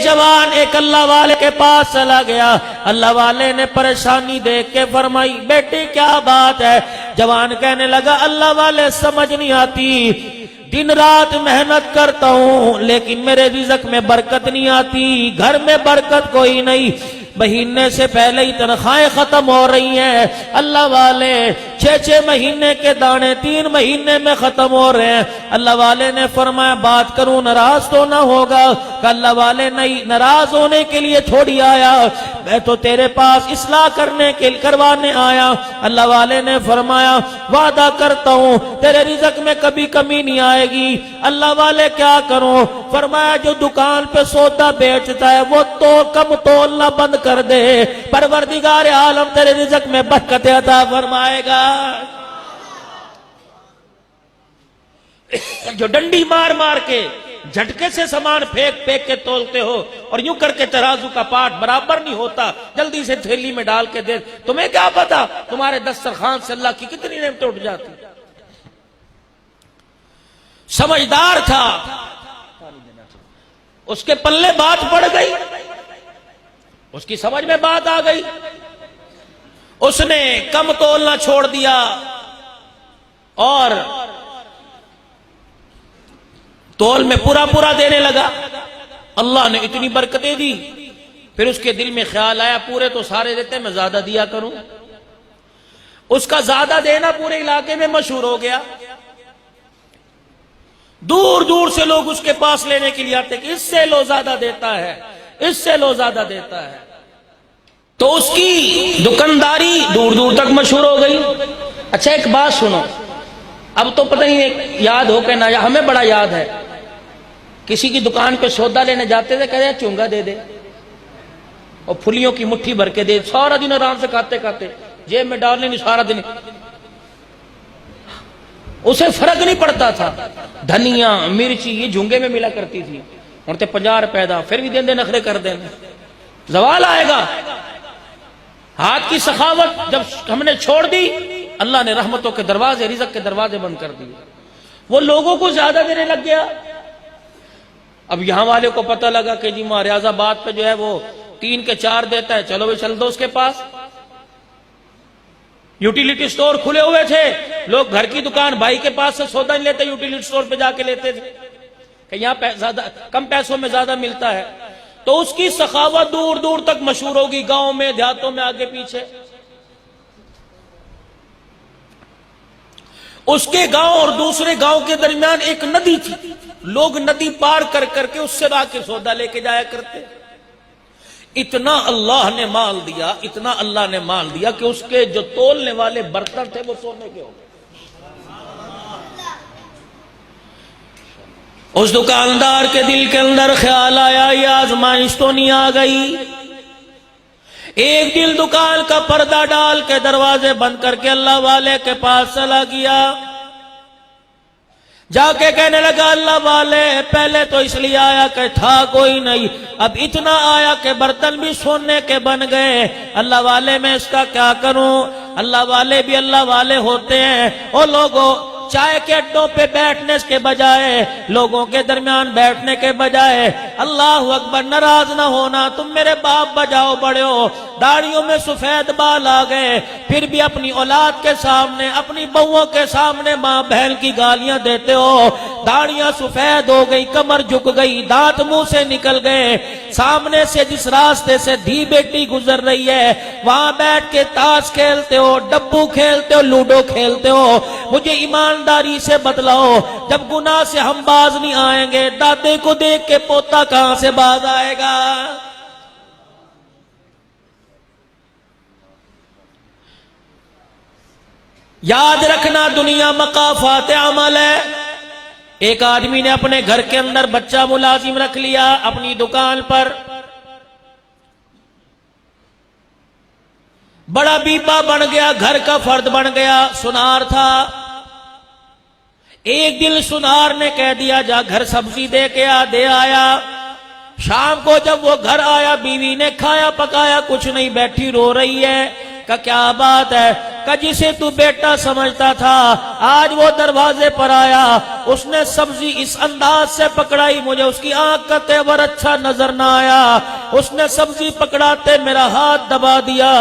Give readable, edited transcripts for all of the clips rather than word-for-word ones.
جوان ایک اللہ والے کے پاس چلا گیا. اللہ والے نے پریشانی دیکھ کے فرمائی بیٹے کیا بات ہے؟ جوان کہنے لگا اللہ والے سمجھ نہیں آتی، دن رات محنت کرتا ہوں لیکن میرے رزق میں برکت نہیں آتی، گھر میں برکت کوئی نہیں، مہینے سے پہلے ہی تنخواہیں ختم ہو رہی ہیں. اللہ والے 6 مہینے کے دانے 3 مہینے میں ختم ہو رہے ہیں. اللہ والے نے فرمایا بات کروں ناراض تو نہ ہوگا؟ کہ اللہ والے نہیں، ناراض ہونے کے لیے تھوڑی آیا، میں تو تیرے پاس اصلاح کروانے آیا. اللہ والے نے فرمایا وعدہ کرتا ہوں تیرے رزق میں کبھی کمی نہیں آئے گی. اللہ والے کیا کروں؟ فرمایا جو دکان پہ سودا بیچتا ہے وہ تو کم تولنا بند کر دے، پروردگار عالم تیرے رزق میں برکت عطا فرمائے گا. جو ڈنڈی مار مار کے جھٹکے سے سامان پھینک کے تولتے ہو اور یوں کر کے ترازو کا پاٹ برابر نہیں ہوتا، جلدی سے تھیلی میں ڈال کے دے، تمہیں کیا پتا تمہارے دسترخوان سے اللہ کی کتنی نعمتیں اٹھ جاتی. سمجھدار تھا، اس کے پلے بات پڑ گئی، اس کی سمجھ میں بات آ گئی، اس نے کم تولنا چھوڑ دیا اور تول میں پورا دینے لگا. اللہ نے اتنی برکتیں دی، پھر اس کے دل میں خیال آیا پورے تو سارے دیتے میں زیادہ دیا کروں. اس کا زیادہ دینا پورے علاقے میں مشہور ہو گیا، دور دور سے لوگ اس کے پاس لینے کے لیے آتے کہ اس سے لو زیادہ دیتا ہے، اس سے لو زیادہ دیتا ہے. تو اس کی دکانداری دور دور تک مشہور ہو گئی. اچھا ایک بات سنو، اب تو پتہ نہیں ایک یاد ہو کہ نہ، ہمیں بڑا یاد ہے، کسی کی دکان پہ سودا لینے جاتے تھے، کہتے چونگا دے دے اور پھلیوں کی مٹھی بھر کے دے، سارا دن آرام سے کھاتے کھاتے جیب میں ڈالنے نہیں، سارا دن اسے فرق نہیں پڑتا تھا. دھنیا مرچی یہ جھونگے میں ملا کرتی تھی، اور 50 روپے دا، پھر بھی دیں دے نخرے کر دیں. زوال آئے گا. ہاتھ کی سخاوت جب ہم نے چھوڑ دی، اللہ نے رحمتوں کے دروازے، رزق کے دروازے بند کر دیے. وہ لوگوں کو زیادہ دینے لگ گیا. اب یہاں والے کو پتہ لگا کہ جی ریاض آباد پہ جو ہے وہ 3 کے 4 دیتا ہے، چلو بھی چل دو اس کے پاس. یوٹیلیٹی سٹور کھلے ہوئے تھے، لوگ گھر کی دکان بھائی کے پاس سے سودا نہیں لیتے، یوٹیلیٹی سٹور پہ جا کے لیتے تھے کہ یہاں کم پیسوں میں زیادہ ملتا ہے. تو اس کی سخاوت دور دور تک مشہور ہوگی، گاؤں میں، دیہاتوں میں، آگے پیچھے. اس کے گاؤں اور دوسرے گاؤں کے درمیان ایک ندی تھی، لوگ ندی پار کر کر کے اس سے آ کے سودا لے کے جایا کرتے. اتنا اللہ نے مال دیا، اتنا اللہ نے مال دیا کہ اس کے جو تولنے والے برتن تھے وہ سونے کے ہو گئے. اس دکاندار کے دل کے اندر خیال آیا یہ آزمائش تو نہیں آ گئی. ایک دل دکان کا پردہ ڈال کے دروازے بند کر کے اللہ والے کے پاس چلا گیا. جا کے کہنے لگا اللہ والے پہلے تو اس لیے آیا کہ تھا کوئی نہیں، اب اتنا آیا کہ برتن بھی سونے کے بن گئے. اللہ والے میں اس کا کیا کروں؟ اللہ والے بھی اللہ والے ہوتے ہیں. اور لوگوں چائے کے اڈوں پہ بیٹھنے کے بجائے، لوگوں کے درمیان بیٹھنے کے بجائے، اللہ اکبر، ناراض نہ ہونا، تم میرے باپ بجاؤ بڑے ہو، داڑھیوں میں سفید بال آ گئے، پھر بھی اپنی اولاد کے سامنے، اپنی بہوؤں کے سامنے ماں بہن کی گالیاں دیتے ہو. داڑھیاں سفید ہو گئی، کمر جھک گئی، دانت منہ سے نکل گئے. سامنے سے جس راستے سے دھی بیٹی گزر رہی ہے وہاں بیٹھ کے تاش کھیلتے ہو، ڈبو کھیلتے ہو، لوڈو کھیلتے ہو. مجھے ایمانداری سے بتلاؤ، جب گناہ سے ہم باز نہیں آئیں گے، دادے کو دیکھ کے پوتا کہاں سے باز آئے گا؟ یاد رکھنا دنیا مقافات عمل ہے. ایک آدمی نے اپنے گھر کے اندر بچہ ملازم رکھ لیا اپنی دکان پر، بڑا بیپا بن گیا، گھر کا فرد بن گیا، سنار تھا. ایک دن سنار نے کہہ دیا جا گھر سبزی دے کے دے آیا. شام کو جب وہ گھر آیا بیوی نے کھایا پکایا کچھ نہیں، بیٹھی رو رہی ہے. کہ کیا بات ہے؟ کہ جسے تو بیٹا سمجھتا تھا آج وہ دروازے پر آیا، اس نے سبزی اس انداز سے پکڑائی مجھے اس کی آنکھ کا تیور اچھا نظر نہ آیا، اس نے سبزی پکڑاتے میرا ہاتھ دبا دیا،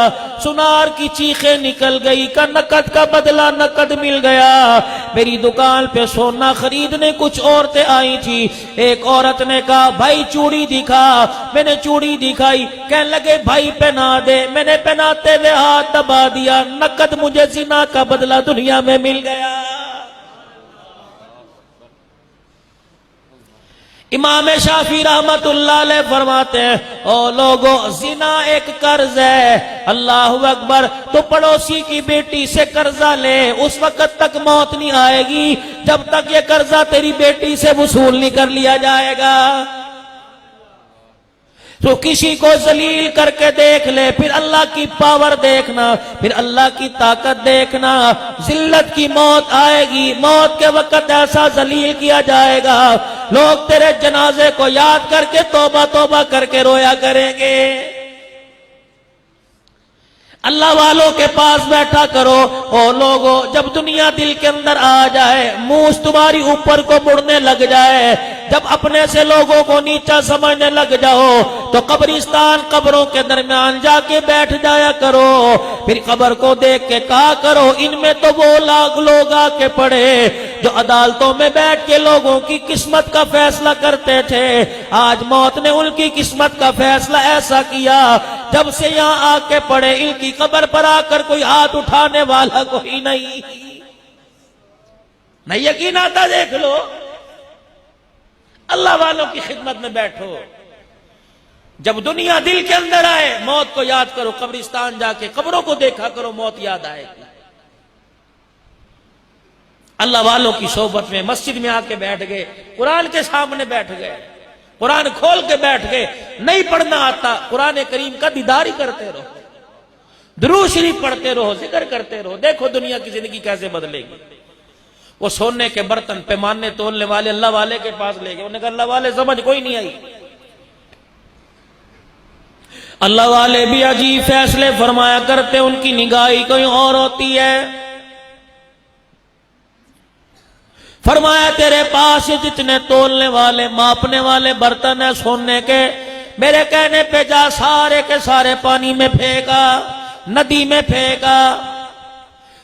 سنار کی چیخیں نکل گئی کہ نقد کا بدلہ نقد مل گیا۔ میری دکان پہ سونا خریدنے کچھ عورتیں آئی تھی، ایک عورت نے کہا بھائی چوڑی دکھا، میں نے چوڑی دکھائی، کہنے لگے بھائی پہنا دے، میں نے پہناتے ہوئے ہاتھ دبا دیا، نقد مجھے زنا کا بدلہ دنیا میں مل گیا۔ امام شافعی رحمت اللہ علیہ فرماتے ہیں او لوگو زنا ایک قرض ہے، اللہ اکبر، تو پڑوسی کی بیٹی سے قرضہ لے، اس وقت تک موت نہیں آئے گی جب تک یہ قرضہ تیری بیٹی سے وصول نہیں کر لیا جائے گا۔ تو کسی کو ذلیل کر کے دیکھ لے، پھر اللہ کی پاور دیکھنا، پھر اللہ کی طاقت دیکھنا، ذلت کی موت آئے گی، موت کے وقت ایسا ذلیل کیا جائے گا، لوگ تیرے جنازے کو یاد کر کے توبہ توبہ کر کے رویا کریں گے۔ اللہ والوں کے پاس بیٹھا کرو، او لوگو جب دنیا دل کے اندر آ جائے، منہ تمہاری اوپر کو مڑنے لگ جائے، جب اپنے سے لوگوں کو نیچا سمجھنے لگ جاؤ تو قبرستان قبروں کے درمیان جا کے بیٹھ جایا کرو، پھر قبر کو دیکھ کے کہا کرو ان میں تو وہ لوگ آ کے پڑے جو عدالتوں میں بیٹھ کے لوگوں کی قسمت کا فیصلہ کرتے تھے، آج موت نے ان کی قسمت کا فیصلہ ایسا کیا جب سے یہاں آ کے پڑے ان کی قبر پر آ کر کوئی ہاتھ اٹھانے والا کوئی نہیں۔ نہیں یقین آتا دیکھ لو، اللہ والوں کی خدمت میں بیٹھو، جب دنیا دل کے اندر آئے موت کو یاد کرو، قبرستان جا کے قبروں کو دیکھا کرو، موت یاد آئے گی۔ اللہ والوں کی صحبت میں مسجد میں آ کے بیٹھ گئے، قرآن کے سامنے بیٹھ گئے، قرآن کھول کے بیٹھ گئے، نہیں پڑھنا آتا قرآن کریم کا دیدار ہی کرتے رہو، درود شریف پڑھتے رہو، ذکر کرتے رہو، دیکھو دنیا کی زندگی کیسے بدلے گی۔ وہ سونے کے برتن پیمانے تولنے والے اللہ والے کے پاس لے گئے، انہوں نے کہا اللہ والے سمجھ کوئی نہیں آئی۔ اللہ والے بھی عجیب فیصلے فرمایا کرتے، ان کی نگاہی کوئی اور ہوتی ہے۔ فرمایا تیرے پاس جتنے تولنے والے ماپنے والے برتن ہیں سونے کے، میرے کہنے پہ جا سارے کے سارے پانی میں پھینکا، ندی میں پھینکا۔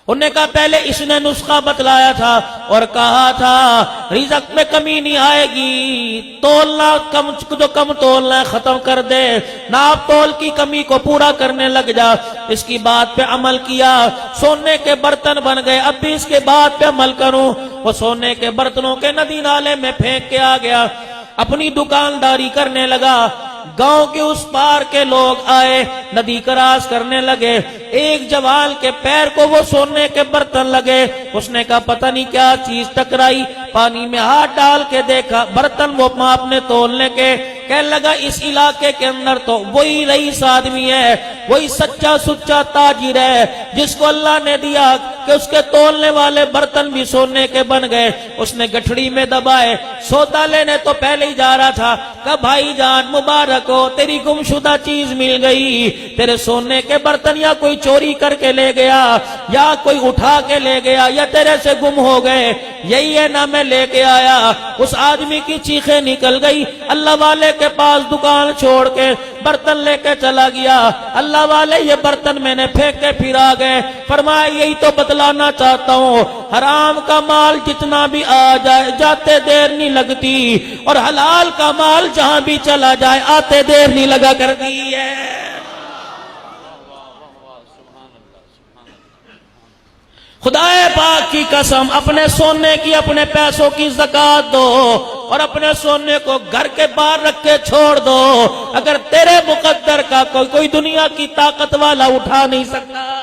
انہوں نے کہا پہلے اس نے نسخہ بتلایا تھا اور کہا تھا رزق میں کمی نہیں آئے گی، تولنا کم تولنا ہے ختم کر دے، ناپ تول کی کمی کو پورا کرنے لگ جا۔ اس کی بات پہ عمل کیا، سونے کے برتن بن گئے، اب بھی اس کے بات پہ عمل کروں۔ وہ سونے کے برتنوں کے ندی نالے میں پھینک کے آ گیا، اپنی دکانداری کرنے لگا۔ گاؤں کے اس پار کے لوگ آئے، ندی کراس کرنے لگے، ایک جوان کے پیر کو وہ سونے کے برتن لگے، اس نے کہا پتہ نہیں کیا چیز ٹکرائی، پانی میں ہاتھ ڈال کے دیکھا برتن وہ ماپنے تولنے کے، کہنے لگا اس علاقے کے اندر تو وہی رئیس آدمی ہے، وہی سچا سچا تاجر ہے جس کو اللہ نے دیا کہ اس کے تولنے والے برتن بھی سونے کے بن گئے۔ اس نے گٹھڑی میں دبائے، سودا لینے تو پہلے ہی جا رہا تھا کہ بھائی جان مبارک ہو، تیری گمشدہ چیز مل گئی، تیرے سونے کے برتن یا کوئی چوری کر کے لے گیا یا کوئی اٹھا کے لے گیا یا تیرے سے گم ہو گئے، یہی ہے نا میں لے کے آیا۔ اس آدمی کی چیخیں نکل گئی، اللہ والے کے پاس دکان چھوڑ کے برتن لے کے چلا گیا۔ اللہ والے یہ برتن میں نے پھینک کے پھر آ گئے، فرمایا یہی تو بتلانا چاہتا ہوں، حرام کا مال جتنا بھی آ جائے جاتے دیر نہیں لگتی، اور حلال کا مال جہاں بھی چلا جائے آتے دیر نہیں لگا کرتی ہے۔ خدا پاک کی قسم، اپنے سونے کی اپنے پیسوں کی زکات دو اور اپنے سونے کو گھر کے باہر رکھ کے چھوڑ دو، اگر تیرے مقدر کا کوئی دنیا کی طاقت والا اٹھا نہیں سکتا۔